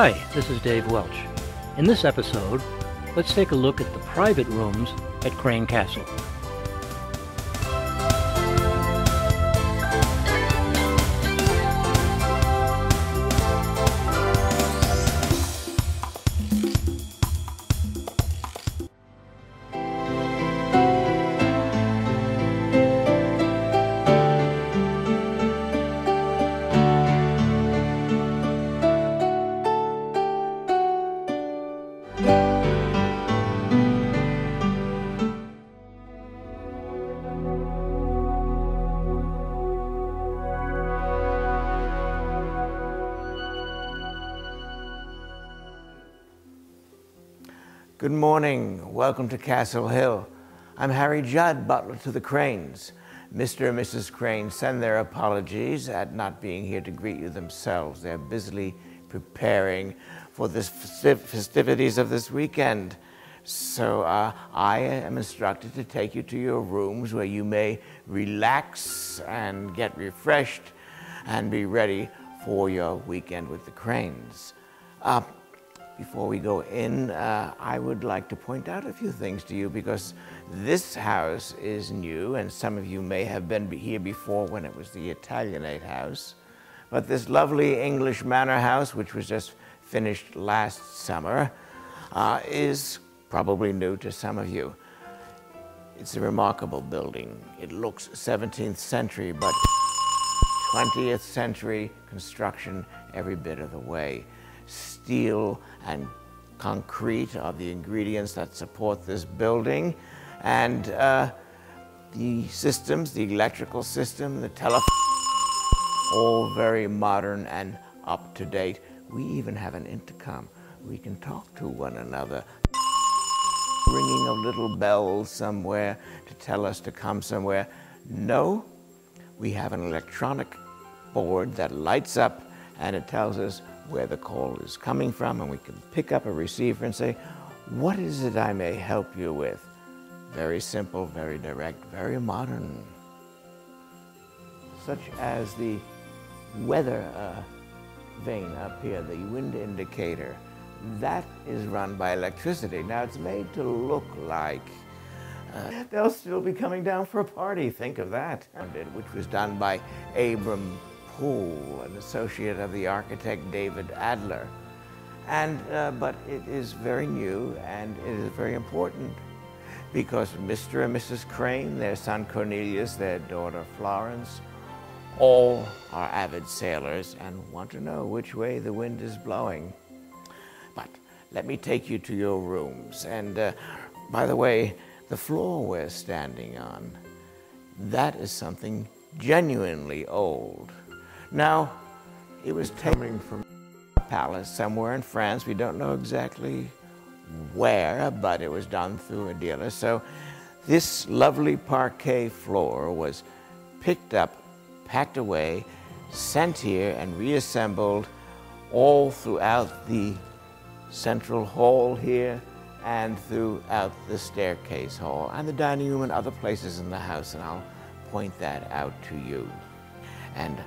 Hi, this is Dave Welch. In this episode, let's take a look at the private rooms at Crane Castle. Good morning. Welcome to Castle Hill. I'm Harry Judd, butler to the Cranes. Mr. and Mrs. Crane send their apologies at not being here to greet you themselves. They're busily preparing for the festivities of this weekend. So I am instructed to take you to your rooms where you may relax and get refreshed and be ready for your weekend with the Cranes. Before we go in, I would like to point out a few things to you because this house is new and some of you may have been here before when it was the Italianate house. But this lovely English manor house, which was just finished last summer, is probably new to some of you. It's a remarkable building. It looks 17th century, but 20th century construction every bit of the way. Steel and concrete are the ingredients that support this building, and the systems, the electrical system, the telephone, all very modern and up to date. We even have an intercom. We can talk to one another. Ringing of little bells somewhere to tell us to come somewhere. No, we have an electronic board that lights up and it tells us where the call is coming from, and we can pick up a receiver and say, what is it I may help you with? Very simple, very direct, very modern. Such as the weather vane up here, the wind indicator. That is run by electricity. Now it's made to look like they'll still be coming down for a party, think of that. Which was done by Abram Poole, an associate of the architect David Adler. But it is very new and it is very important because Mr. and Mrs. Crane, their son Cornelius, their daughter Florence, all are avid sailors and want to know which way the wind is blowing. But let me take you to your rooms. And by the way, the floor we're standing on, that is something genuinely old. Now, it was taken from a palace somewhere in France. We don't know exactly where, but it was done through a dealer. So this lovely parquet floor was picked up, packed away, sent here, and reassembled all throughout the central hall here and throughout the staircase hall and the dining room and other places in the house, and I'll point that out to you. And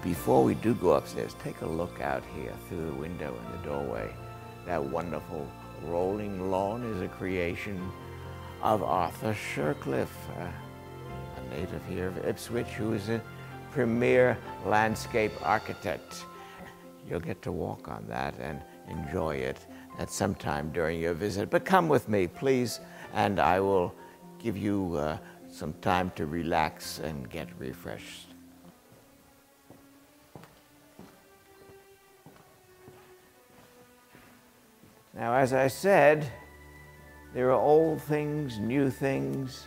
before we do go upstairs, take a look out here through the window in the doorway. That wonderful rolling lawn is a creation of Arthur Shercliffe, a native here of Ipswich, who is a premier landscape architect. You'll get to walk on that and enjoy it at some time during your visit. But come with me, please, and I will give you some time to relax and get refreshed. Now, as I said, there are old things, new things.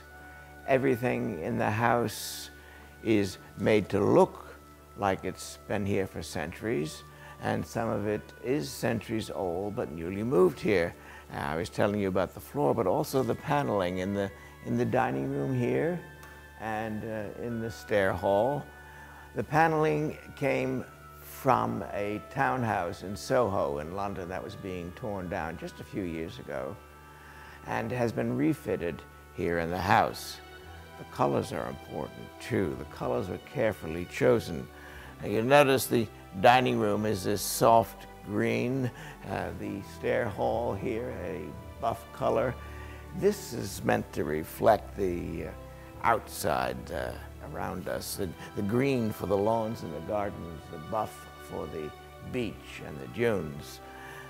Everything in the house is made to look like it's been here for centuries, and some of it is centuries old but newly moved here. I was telling you about the floor, but also the paneling in the dining room here and in the stair hall. The paneling came from a townhouse in Soho in London that was being torn down just a few years ago and has been refitted here in the house. The colors are important too. The colors are carefully chosen. Now, you'll notice the dining room is this soft green, the stair hall here, a buff color. This is meant to reflect the outside around us, the green for the lawns and the gardens, the buff for the beach and the dunes,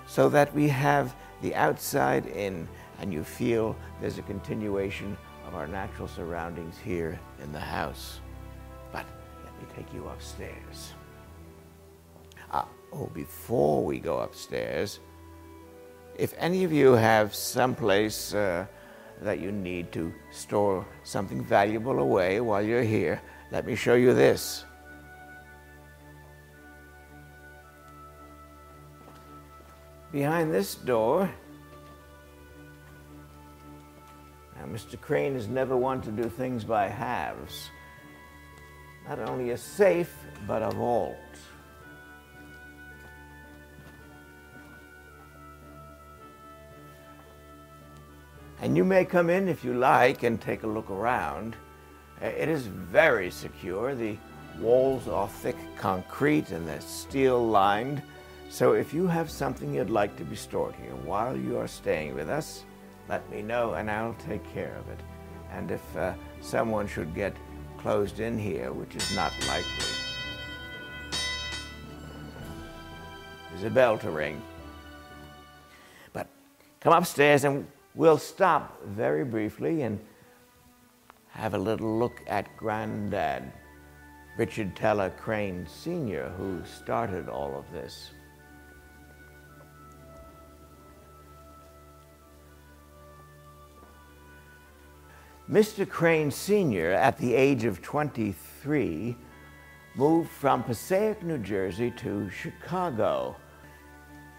so that we have the outside in, and you feel there's a continuation of our natural surroundings here in the house. But let me take you upstairs. Before we go upstairs, if any of you have someplace that you need to store something valuable away while you're here, let me show you this. Behind this door, now Mr. Crane is never one to do things by halves. Not only a safe, but a vault. And you may come in if you like and take a look around. It is very secure. The walls are thick concrete and they're steel lined. So if you have something you'd like to be stored here while you are staying with us, let me know and I'll take care of it. And if someone should get closed in here, which is not likely, there's a bell to ring. But come upstairs and we'll stop very briefly and have a little look at Granddad, Richard Teller Crane Sr., who started all of this. Mr. Crane Sr., at the age of 23, moved from Passaic, New Jersey to Chicago.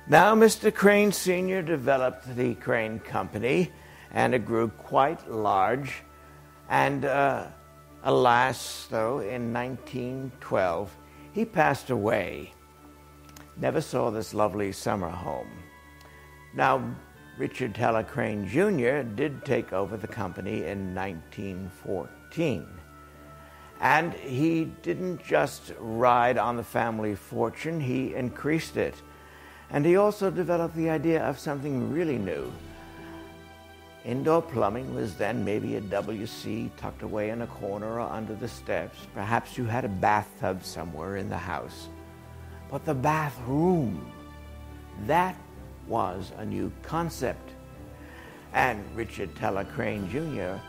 Now, Mr. Crane Sr. developed the Crane Company, and it grew quite large. And alas, though, in 1912, he passed away. Never saw this lovely summer home. Now, Richard Teller Crane Jr. did take over the company in 1914. And he didn't just ride on the family fortune, he increased it. And he also developed the idea of something really new. Indoor plumbing was then maybe a WC tucked away in a corner or under the steps. Perhaps you had a bathtub somewhere in the house. But the bathroom, that was a new concept. And Richard Teller Crane Jr.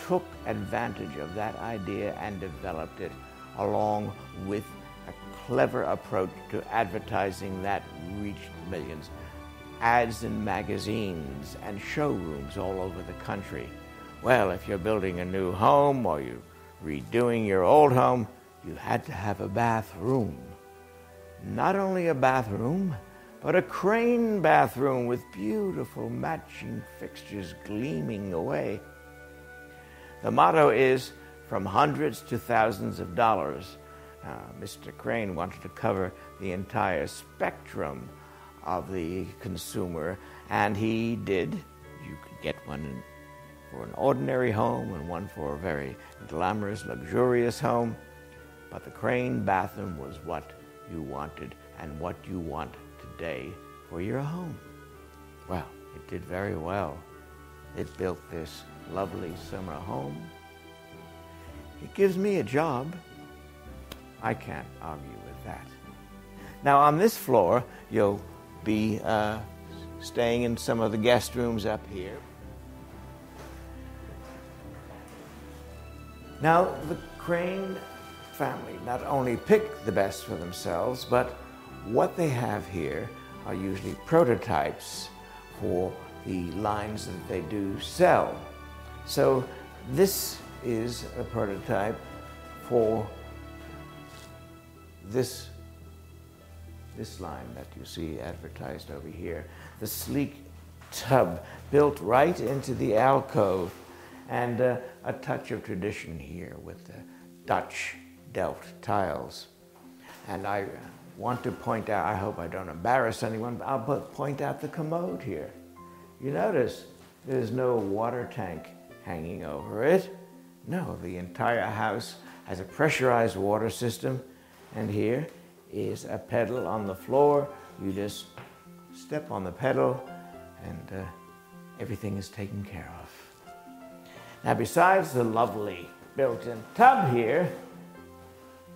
took advantage of that idea and developed it along with a clever approach to advertising that reached millions. Ads in magazines and showrooms all over the country. Well, if you're building a new home or you're redoing your old home, you had to have a bathroom. Not only a bathroom, but a Crane bathroom with beautiful matching fixtures gleaming away. The motto is, from hundreds to thousands of dollars. Mr. Crane wanted to cover the entire spectrum of the consumer, and he did. You could get one for an ordinary home and one for a very glamorous, luxurious home. But the Crane bathroom was what you wanted and what you want today for your home. Well, it did very well. It built this lovely summer home. It gives me a job. I can't argue with that. Now, on this floor, you'll be staying in some of the guest rooms up here. Now, the Crane family not only pick the best for themselves, but what they have here are usually prototypes for the lines that they do sell. So this is a prototype for this line that you see advertised over here. The sleek tub built right into the alcove, and a touch of tradition here with the Dutch Delft tiles. And I want to point out, I hope I don't embarrass anyone, but I'll point out the commode here. You notice there's no water tank hanging over it. No, the entire house has a pressurized water system, and here is a pedal on the floor You just step on the pedal and everything is taken care of. Now, besides the lovely built-in tub here,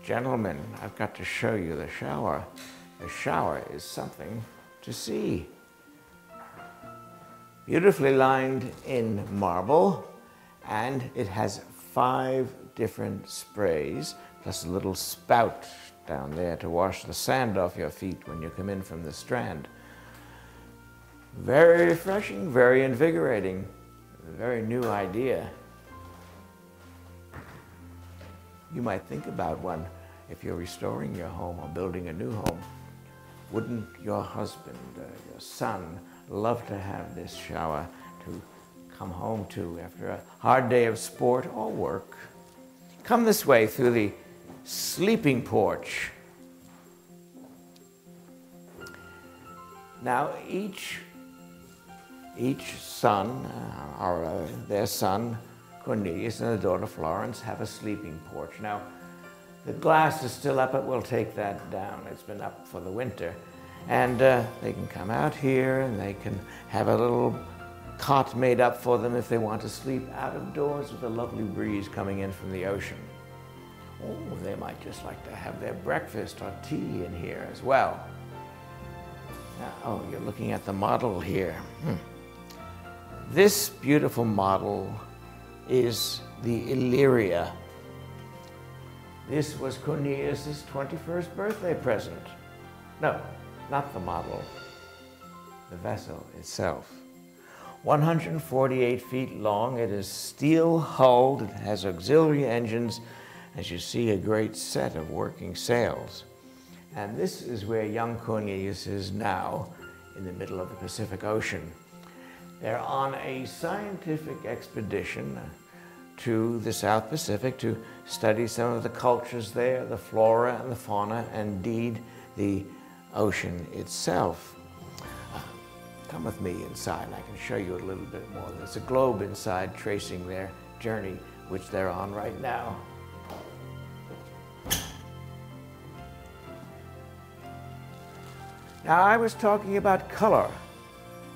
gentlemen, I've got to show you the shower. The shower is something to see. Beautifully lined in marble, and it has 5 different sprays, plus a little spout down there to wash the sand off your feet when you come in from the Strand. Very refreshing, very invigorating, a very new idea. You might think about one if you're restoring your home or building a new home. Wouldn't your husband, your son, love to have this shower to come home to after a hard day of sport or work? Come this way through the sleeping porch. Now, each son, or their son, Cornelius, and the daughter Florence, have a sleeping porch. Now, the glass is still up, but we'll take that down. It's been up for the winter. And they can come out here and they can have a little cot made up for them if they want to sleep out of doors with a lovely breeze coming in from the ocean. Oh, they might just like to have their breakfast or tea in here as well. Now, oh, you're looking at the model here. This beautiful model is the Illyria. This was Cornelius' 21st birthday present. No, not the model, the vessel itself. 148 feet long, it is steel-hulled, it has auxiliary engines, as you see, a great set of working sails. And this is where young Cornelius is now, in the middle of the Pacific Ocean. They're on a scientific expedition to the South Pacific to study some of the cultures there, the flora and the fauna, and indeed the ocean itself. Come with me inside, I can show you a little bit more. There's a globe inside tracing their journey, which they're on right now. Now, I was talking about color,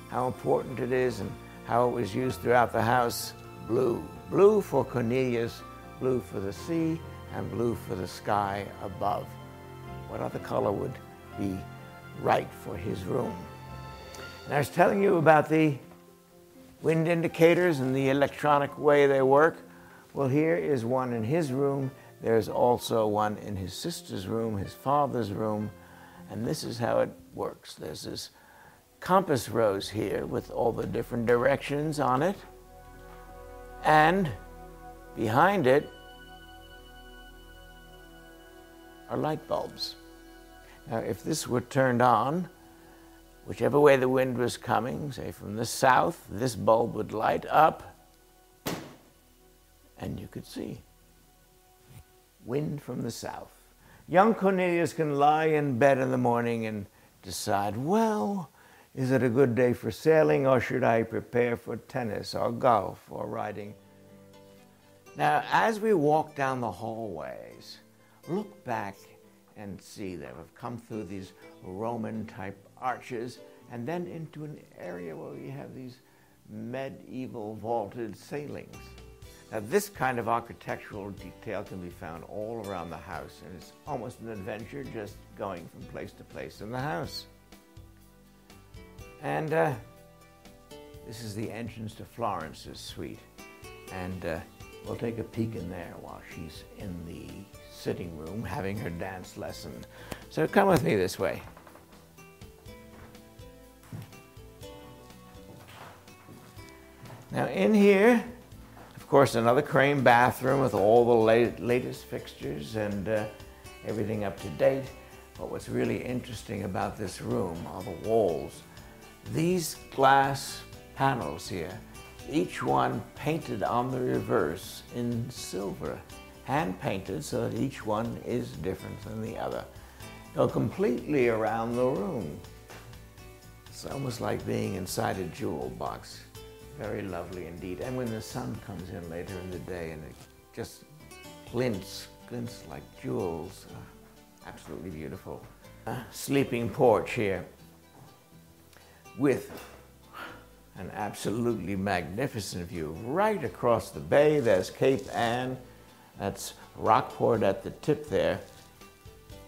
how important it is and how it was used throughout the house. Blue. Blue for Cornelius, blue for the sea, and blue for the sky above. What other color would be right for his room? And I was telling you about the wind indicators and the electronic way they work. Well, here is one in his room. There's also one in his sister's room, his father's room, and this is how it works. There's this compass rose here with all the different directions on it, and behind it are light bulbs. Now, if this were turned on, whichever way the wind was coming, say from the south, this bulb would light up, and you could see wind from the south. Young Cornelius can lie in bed in the morning and decide, well, is it a good day for sailing, or should I prepare for tennis or golf or riding? Now, as we walk down the hallways, look back and see that we've come through these Roman-type arches and then into an area where we have these medieval vaulted ceilings. Now, this kind of architectural detail can be found all around the house, and it's almost an adventure just going from place to place in the house. And this is the entrance to Florence's suite, and we'll take a peek in there while she's in the sitting room having her dance lesson. So come with me this way. Now in here, of course, another crane bathroom with all the latest fixtures and everything up to date. But what's really interesting about this room are the walls. These glass panels here, each one painted on the reverse in silver, hand painted so that each one is different than the other. Go completely around the room. It's almost like being inside a jewel box. Very lovely indeed. And when the sun comes in later in the day and it just glints like jewels, absolutely beautiful. sleeping porch here with an absolutely magnificent view right across the bay. There's Cape Ann. That's Rockport at the tip there.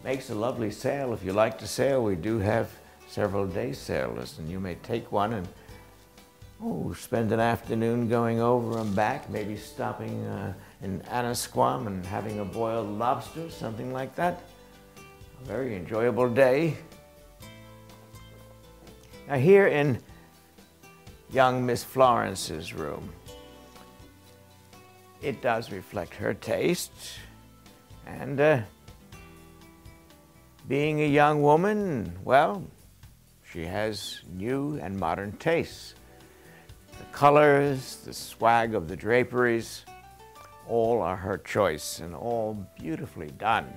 Makes a lovely sail. If you like to sail, we do have several day sailors, and you may take one and spend an afternoon going over and back, maybe stopping in Annisquam and having a boiled lobster, something like that. A very enjoyable day. Now here in young Miss Florence's room, it does reflect her taste, and being a young woman, well, she has new and modern tastes. The colors, the swag of the draperies, all are her choice and all beautifully done.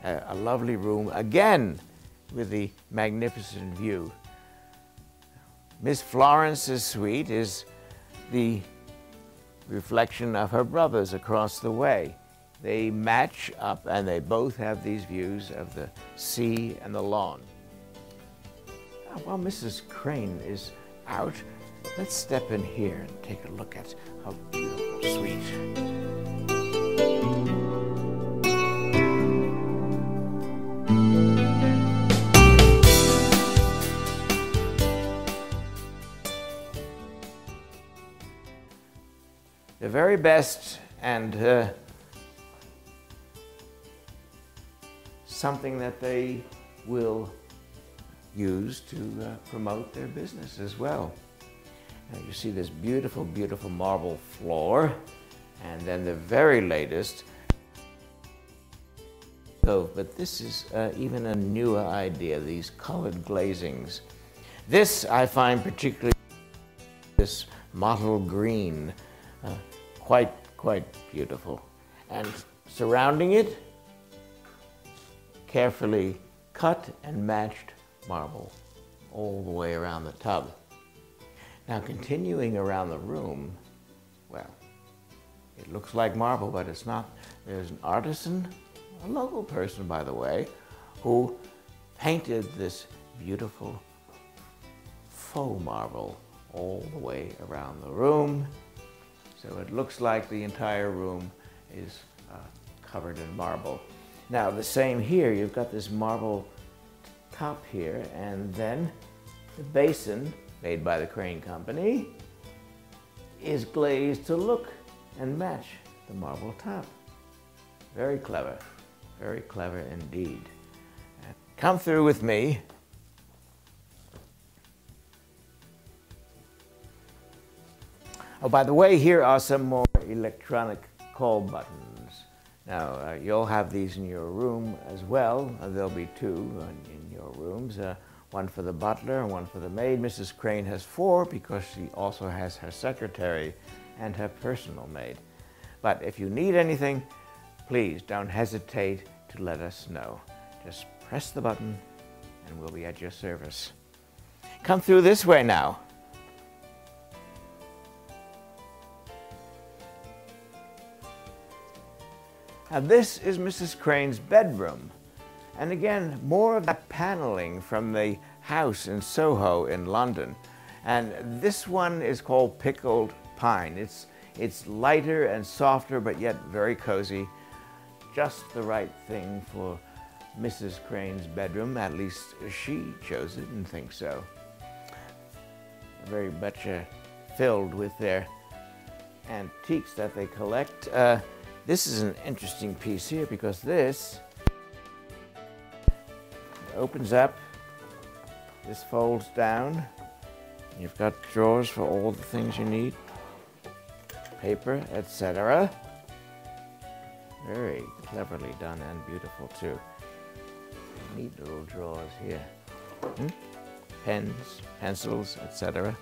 A lovely room, again, with the magnificent view. Miss Florence's suite is the reflection of her brothers across the way. They match up and they both have these views of the sea and the lawn. While Mrs. Crane is out, let's step in here and take a look at her beautiful suite. The very best and something that they will use to promote their business as well. Now you see this beautiful, beautiful marble floor, and then the very latest. But this is even a newer idea, these colored glazings. This I find particularly, this mottled green, quite beautiful. And surrounding it, carefully cut and matched marble all the way around the tub. Now continuing around the room, well, it looks like marble, but it's not. There's an artisan, a local person by the way, who painted this beautiful faux marble all the way around the room. So it looks like the entire room is covered in marble. Now the same here, you've got this marble top here, and then the basin, made by the Crane Company, is glazed to look and match the marble top. Very clever indeed. Come through with me. Oh, by the way, here are some more electronic call buttons. Now, you'll have these in your room as well. There'll be two in your rooms, one for the butler and one for the maid. Mrs. Crane has 4 because she also has her secretary and her personal maid. But if you need anything, please don't hesitate to let us know. Just press the button and we'll be at your service. Come through this way now. Now this is Mrs. Crane's bedroom. And again, more of that paneling from the house in Soho in London. And this one is called Pickled Pine. It's lighter and softer, but yet very cozy. Just the right thing for Mrs. Crane's bedroom. At least she chose it and thinks so. Very much filled with their antiques that they collect. This is an interesting piece here because this opens up, this folds down. You've got drawers for all the things you need, paper, etc. Very cleverly done and beautiful too. Neat little drawers here. Pens, pencils, etc.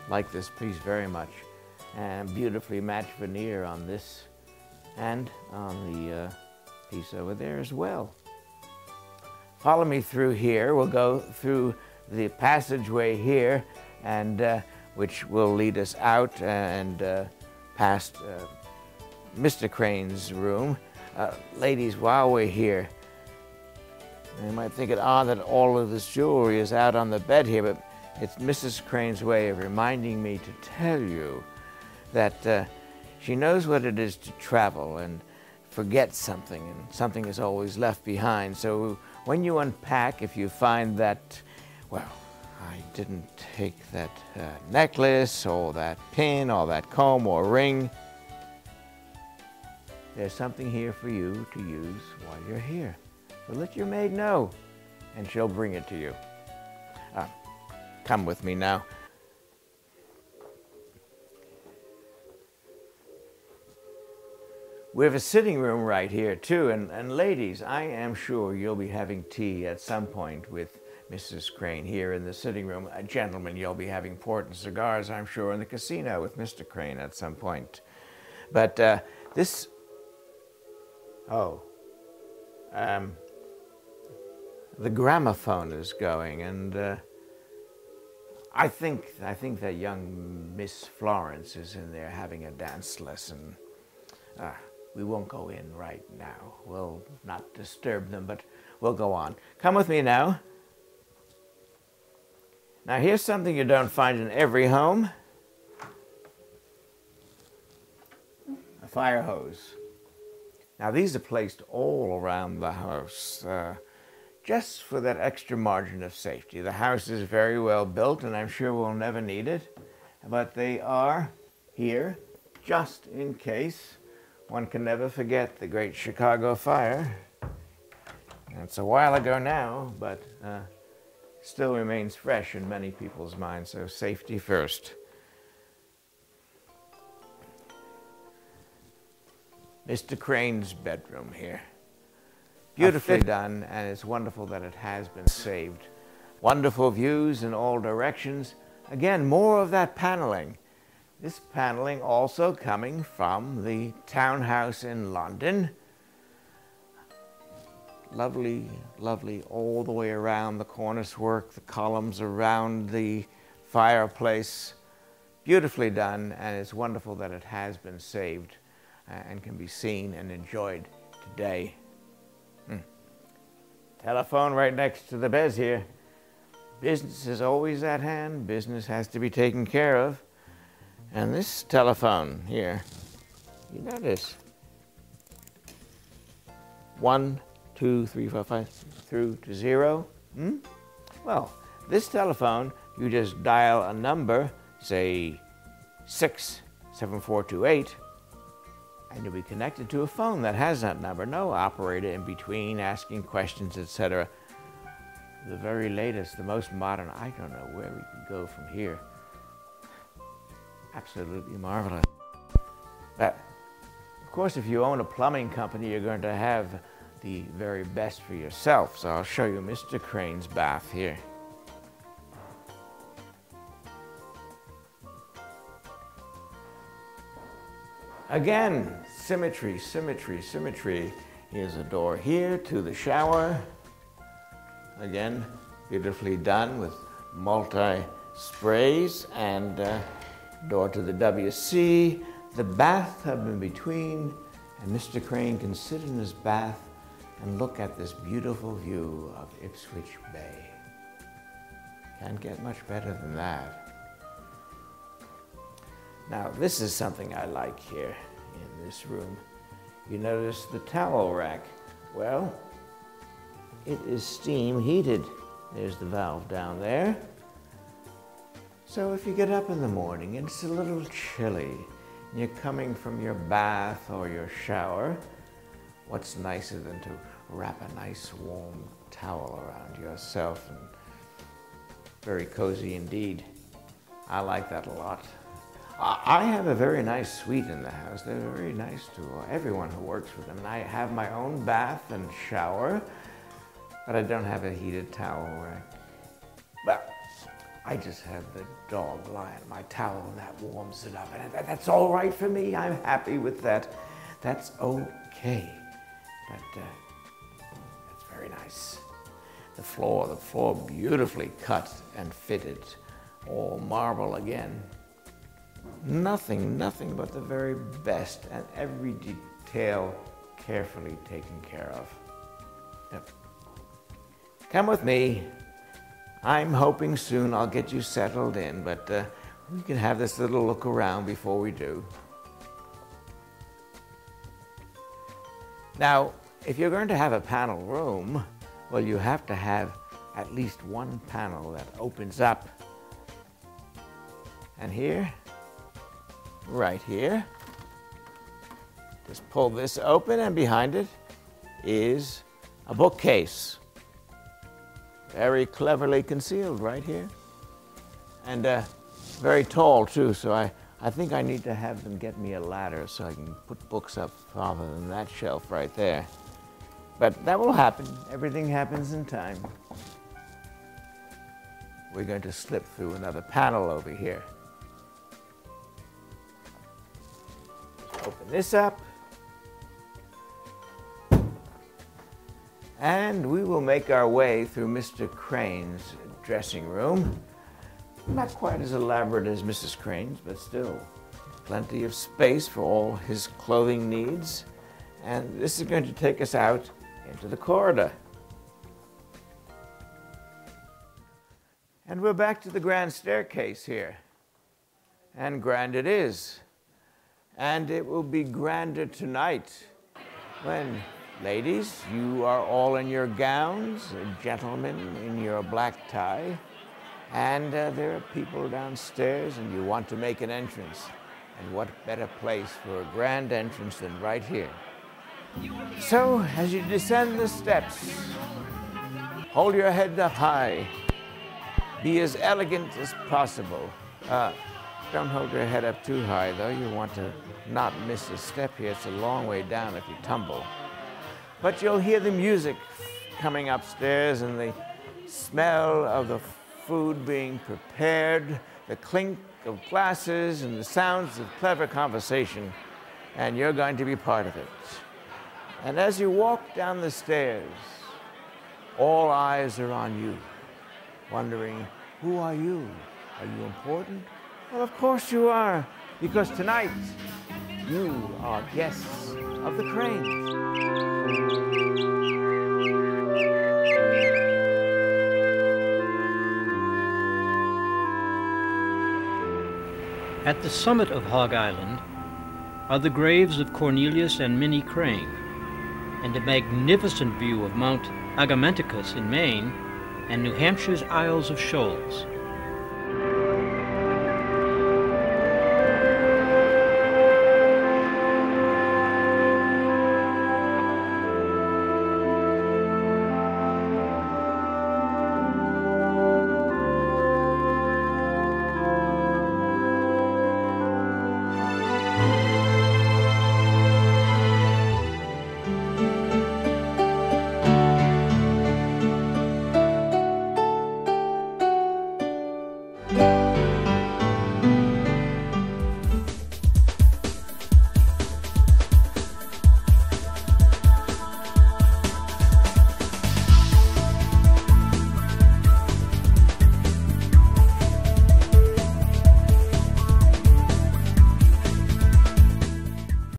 Like this piece very much. And beautifully matched veneer on this and on the piece over there as well. Follow me through here. We'll go through the passageway here, and which will lead us out and past Mr. Crane's room. Ladies, while we're here, You might think it odd that all of this jewelry is out on the bed here, but it's Mrs. Crane's way of reminding me to tell you that she knows what it is to travel and forget something, and something is always left behind. So when you unpack, if you find that, well, I didn't take that necklace or that pin or that comb or ring, there's something here for you to use while you're here. So let your maid know, and she'll bring it to you. Come with me now. We have a sitting room right here too, and ladies, I am sure you'll be having tea at some point with Mrs. Crane here in the sitting room. Gentlemen, you'll be having port and cigars, I'm sure, in the casino with Mr. Crane at some point. But the gramophone is going, and I think that young Miss Florence is in there having a dance lesson. We won't go in right now. We'll not disturb them, but we'll go on. Come with me now. Now here's something you don't find in every home. A fire hose. Now these are placed all around the house, just for that extra margin of safety. The house is very well built, and I'm sure we'll never need it, but they are here just in case. One can never forget the Great Chicago Fire. It's a while ago now, but still remains fresh in many people's minds, so safety first. Mr. Crane's bedroom here. Beautifully done, and it's wonderful that it has been saved. Wonderful views in all directions. Again, more of that paneling. This paneling also coming from the townhouse in London. Lovely, lovely all the way around the cornice work, the columns around the fireplace. Beautifully done, and it's wonderful that it has been saved and can be seen and enjoyed today. Telephone right next to the bed here. Business is always at hand. Business has to be taken care of. And this telephone here, you notice 1, 2, 3, 4, 5 through to 0. Well, this telephone, you just dial a number, say 67428, and you'll be connected to a phone that has that number. No operator in between asking questions, etc. The very latest, the most modern. I don't know where we can go from here. Absolutely marvelous. But, of course, if you own a plumbing company, you're going to have the very best for yourself. So I'll show you Mr. Crane's bath here. Again, symmetry, symmetry, symmetry. Here's a door here to the shower. Again, beautifully done with multi-sprays, and door to the WC, the bathtub in between, and Mr. Crane can sit in his bath and look at this beautiful view of Ipswich Bay. Can't get much better than that. Now, this is something I like here in this room. You notice the towel rack. Well, it is steam heated. There's the valve down there. So if you get up in the morning and it's a little chilly, and you're coming from your bath or your shower, what's nicer than to wrap a nice warm towel around yourself? And very cozy indeed. I like that a lot. I have a very nice suite in the house. They're very nice to everyone who works with them. And I have my own bath and shower, but I don't have a heated towel rack. But I just have the dog lie on my towel and that warms it up. And that's all right for me. I'm happy with that. That's okay. But that's very nice. The floor beautifully cut and fitted. All marble again. Nothing but the very best, and every detail carefully taken care of. Yep. Come with me. I'm hoping soon I'll get you settled in, but we can have this little look around before we do. Now, if you're going to have a panel room, well, you have to have at least one panel that opens up. And here, right here, just pull this open, and behind it is a bookcase. Very cleverly concealed right here. And very tall too, so I think I need to have them get me a ladder so I can put books up farther than that shelf right there. But that will happen. Everything happens in time. We're going to slip through another panel over here. Open this up. And we will make our way through Mr. Crane's dressing room. Not quite as elaborate as Mrs. Crane's, but still plenty of space for all his clothing needs. And this is going to take us out into the corridor. And we're back to the grand staircase here. And grand it is. And it will be grander tonight when, ladies, you are all in your gowns, gentlemen in your black tie, and there are people downstairs and you want to make an entrance. And what better place for a grand entrance than right here. So, as you descend the steps, hold your head up high. Be as elegant as possible. Don't hold your head up too high, though. You want to not miss a step here. It's a long way down if you tumble. But you'll hear the music coming upstairs and the smell of the food being prepared, the clink of glasses and the sounds of clever conversation, and you're going to be part of it. And as you walk down the stairs, all eyes are on you, wondering, who are you? Are you important? Well, of course you are, because tonight you are guests of the Cranes. At the summit of Hog Island are the graves of Cornelius and Minnie Crane, and a magnificent view of Mount Agamenticus in Maine and New Hampshire's Isles of Shoals.